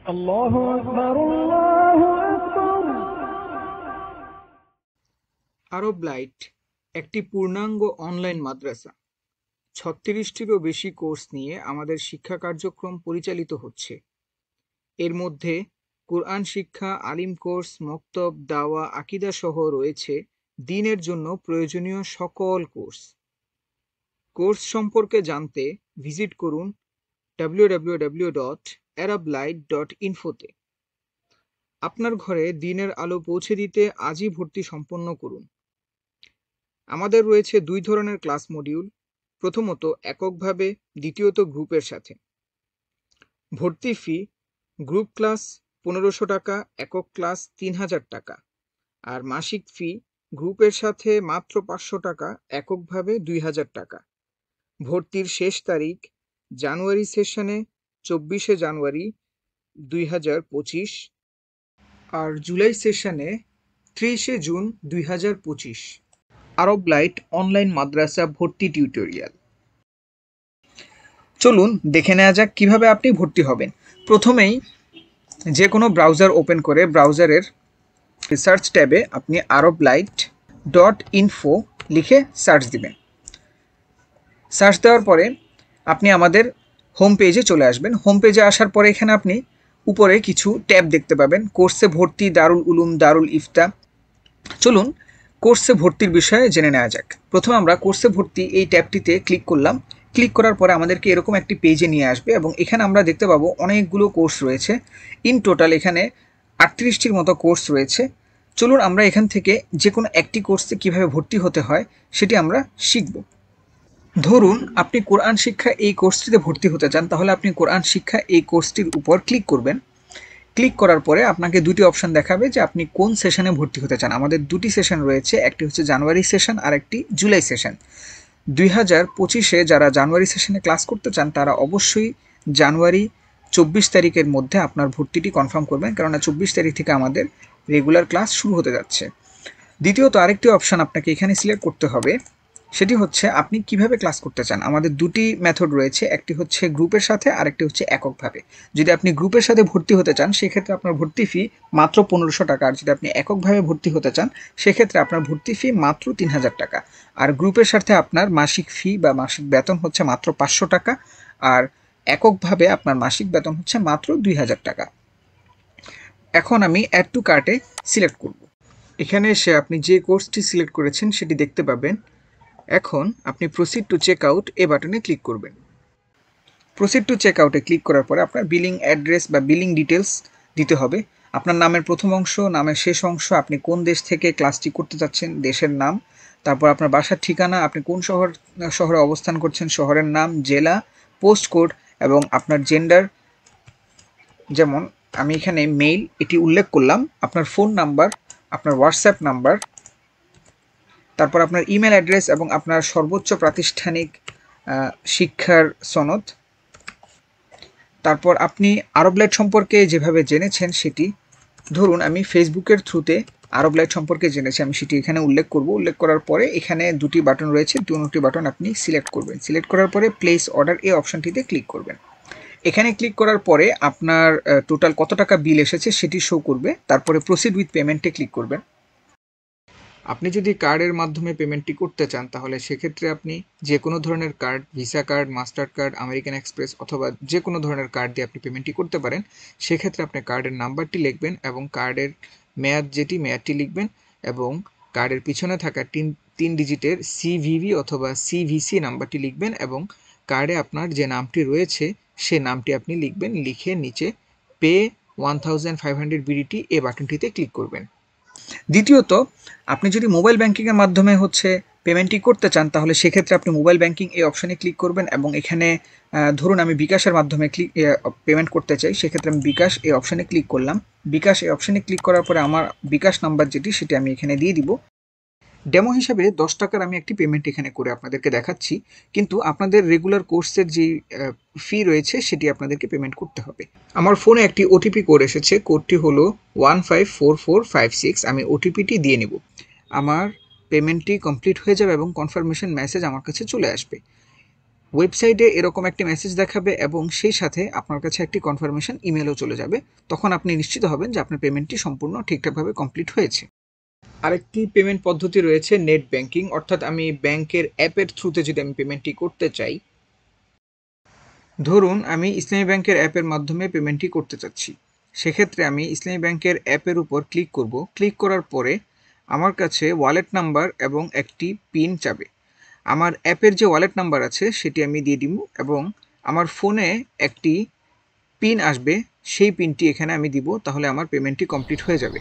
الله أكبر الله أكبر। আরব light একটি পূর্ণাঙ্গ online মাদ্রাসা। ৩৬টিরও বেশি কোর্স নিয়ে আমাদের শিক্ষা কার্যক্রম পরিচালিত হচ্ছে। এর মধ্যে কুরআন শিক্ষা, আলিম কোর্স, মক্তব, দাওয়া, আকীদা সহ রয়েছে দ্বীনের জন্য প্রয়োজনীয় সকল কোর্স। কোর্স সম্পর্কে জানতে ভিজিট করুন www.arablight.info তে। আপনার ঘরে দ্বীনের আলো পৌঁছে দিতে আজই ভর্তি সম্পন্ন করুন। আমাদের রয়েছে দুই ধরনের ক্লাস মডিউল, প্রথমত এককভাবে, দ্বিতীয়ত গ্রুপের সাথে। ভর্তি ফি: গ্রুপ ক্লাস ১৫০০ টাকা, একক ক্লাস ৩০০০ টাকা। আর মাসিক ফি গ্রুপের সাথে মাত্র ৫০০ টাকা, এককভাবে ২০০০ টাকা। ভর্তির শেষ তারিখ জানুয়ারি সেশনে ২৪শে জানুয়ারি ২০২৫ আর জুলাই সেশনে ৩০শে জুন ২০২৫। আরব লাইট অনলাইন মাদ্রাসা ভর্তি টিউটোরিয়াল। চলুন দেখে নেওয়া যাক কিভাবে আপনি ভর্তি হবেন। প্রথমেই যে কোনো ব্রাউজার ওপেন করে ব্রাউজারের সার্চ ট্যাবে আপনি arablight.info লিখে সার্চ দিবেন। সার্চ দেওয়ার পরে আপনি আমাদের হোম পেজে চলে আসবেন। হোম পেজে আসার পরে এখানে আপনি উপরে কিছু ট্যাব দেখতে পাবেন: কোর্সে ভর্তি, দারুল উলুম, দারুল ইফতা। চলুন কোর্সে ভর্তির বিষয়ে জেনে নেওয়া যাক। প্রথমে আমরা কোর্সে ভর্তি এই ট্যাবটিতে ক্লিক করলাম। ক্লিক করার পরে আমাদেরকে এরকম একটি পেজে নিয়ে আসবে এবং এখানে আমরা দেখতে পাবো অনেকগুলো কোর্স রয়েছে। ইন টোটাল এখানে ৩৮টির মতো কোর্স রয়েছে। চলুন আমরা এখান থেকে যে কোনো একটি কোর্সে কিভাবে ভর্তি হতে হয় সেটি আমরা শিখব। ধরুন আপনি কোরআন শিক্ষা এই কোর্সটিতে ভর্তি হতে চান, তাহলে আপনি কোরআন শিক্ষা এই কোর্সটির উপর ক্লিক করবেন। ক্লিক করার পরে আপনাকে দুটি অপশন দেখাবে যে আপনি কোন সেশনে ভর্তি হতে চান। আমাদের দুটি সেশন রয়েছে, একটি হচ্ছে জানুয়ারি সেশন আর একটি জুলাই সেশন। ২০২৫-এ যারা জানুয়ারি সেশনে ক্লাস করতে চান তারা অবশ্যই জানুয়ারি ২৪ তারিখের মধ্যে আপনার ভর্তিটি কনফার্ম করবেন, কেননা ২৪ তারিখ থেকে আমাদের রেগুলার ক্লাস শুরু হতে যাচ্ছে। দ্বিতীয়ত আরেকটি অপশন আপনাকে এখানে সিলেক্ট করতে হবে, সেটি হচ্ছে আপনি কিভাবে ক্লাস করতে চান। আমাদের দুটি মেথড রয়েছে, একটি হচ্ছে গ্রুপের সাথে আর একটি হচ্ছে এককভাবে। যদি আপনি গ্রুপের সাথে ভর্তি হতে চান সেক্ষেত্রে আপনার ভর্তি ফি মাত্র ১৫০০ টাকা, আর যদি আপনি এককভাবে ভর্তি হতে চান সেক্ষেত্রে আপনার ভর্তি ফি মাত্র ৩০০০ টাকা। আর গ্রুপের সাথে আপনার মাসিক ফি বা মাসিক বেতন হচ্ছে মাত্র ৫০০ টাকা, আর এককভাবে আপনার মাসিক বেতন হচ্ছে মাত্র ২০০০ টাকা। এখন আমি অ্যাড টু কার্টে সিলেক্ট করব। এখানে এসে আপনি যে কোর্সটি সিলেক্ট করেছেন সেটি দেখতে পাবেন। এখন আপনি প্রসিড টু চেক আউট এ বাটনে ক্লিক করবেন। প্রসিড টু চেক আউটে ক্লিক করার পরে আপনার বিলিং অ্যাড্রেস বা বিলিং ডিটেলস দিতে হবে। আপনার নামের প্রথম অংশ, নামের শেষ অংশ, আপনি কোন দেশ থেকে ক্লাসটি করতে চাচ্ছেন, দেশের নাম, তারপর আপনার বাসার ঠিকানা, আপনি কোন শহরে অবস্থান করছেন, শহরের নাম, জেলা, পোস্ট কোড এবং আপনার জেন্ডার। যেমন আমি এখানে মেইল এটি উল্লেখ করলাম। আপনার ফোন নাম্বার, আপনার হোয়াটসঅ্যাপ নাম্বার, তারপর আপনার ইমেল অ্যাড্রেস এবং আপনার সর্বোচ্চ প্রাতিষ্ঠানিক শিক্ষার সনদ। তারপর আপনি আরব লাইট সম্পর্কে যেভাবে জেনেছেন সেটি, ধরুন আমি ফেসবুকের থ্রুতে আরব লাইট সম্পর্কে জেনেছি, আমি সেটি এখানে উল্লেখ করব। উল্লেখ করার পরে এখানে দুটি বাটন রয়েছে, দুটি বাটন আপনি সিলেক্ট করবেন। সিলেক্ট করার পরে প্লেস অর্ডার এই অপশানটিতে ক্লিক করবেন। এখানে ক্লিক করার পরে আপনার টোটাল কত টাকা বিল এসেছে সেটি শো করবে। তারপরে প্রসিড উইথ পেমেন্টে ক্লিক করবেন। আপনি যদি কার্ডের মাধ্যমে পেমেন্টটি করতে চান তাহলে সেক্ষেত্রে আপনি যে কোনো ধরনের card, visa card, master card, American express অথবা যে কোনো ধরনের কার্ড দিয়ে আপনি পেমেন্টটি করতে পারেন। সেক্ষেত্রে আপনি কার্ডের নাম্বারটি লিখবেন এবং কার্ডের মেয়াদটি লিখবেন এবং কার্ডের পিছনে থাকা তিন ডিজিটের সিভিভি অথবা সিভিসি নাম্বারটি লিখবেন এবং কার্ডে আপনার যে নামটি রয়েছে সে নামটি আপনি লিখবেন। লিখে নিচে পে 1500 বিডিটি এই বাটনটিতে ক্লিক করবেন। দ্বিতীয়ত আপনি যদি মোবাইল ব্যাংকিংয়ের মাধ্যমে পেমেন্টটি করতে চান তাহলে সেক্ষেত্রে আপনি মোবাইল ব্যাংকিং এই অপশানে ক্লিক করবেন এবং এখানে ধরুন আমি বিকাশের মাধ্যমে পেমেন্ট করতে চাই, সেক্ষেত্রে আমি বিকাশ এই অপশানে ক্লিক করলাম। বিকাশ এই অপশানে ক্লিক করার পরে আমার বিকাশ নাম্বার যেটি সেটি আমি এখানে দিয়ে দিব। ডেমো হিসাবে ১০ টাকার আমি একটি পেমেন্ট এখানে করে আপনাদেরকে দেখাচ্ছি, কিন্তু আপনাদের রেগুলার কোর্সের যে ফি রয়েছে সেটি আপনাদেরকে পেমেন্ট করতে হবে। আমার ফোনে একটি ওটিপি কোড এসেছে, কোডটি হলো 154456। আমি ওটিপিটি দিয়ে নেব। আমার পেমেন্টটি কমপ্লিট হয়ে যাবে এবং কনফার্মেশন মেসেজ আমার কাছে চলে আসবে। ওয়েবসাইটে এরকম একটি মেসেজ দেখাবে এবং সেই সাথে আপনার কাছে একটি কনফার্মেশন ইমেলও চলে যাবে। তখন আপনি নিশ্চিত হবেন যে আপনার পেমেন্টটি সম্পূর্ণ ঠিকঠাকভাবে কমপ্লিট হয়েছে। আরেকটি পেমেন্ট পদ্ধতি রয়েছে নেট ব্যাংকিং, অর্থাৎ আমি ব্যাংকের অ্যাপের থ্রুতে যদি আমি পেমেন্টটি করতে চাই, ধরুন আমি ইসলামী ব্যাংকের অ্যাপের মাধ্যমে পেমেন্টটি করতে চাচ্ছি, সেক্ষেত্রে আমি ইসলামী ব্যাংকের অ্যাপের উপর ক্লিক করব। ক্লিক করার পরে আমার কাছে ওয়ালেট নাম্বার এবং একটি পিন চাবে। আমার অ্যাপের যে ওয়ালেট নাম্বার আছে সেটি আমি দিয়ে দিব এবং আমার ফোনে একটি পিন আসবে, সেই পিনটি এখানে আমি দিব, তাহলে আমার পেমেন্টটি কমপ্লিট হয়ে যাবে।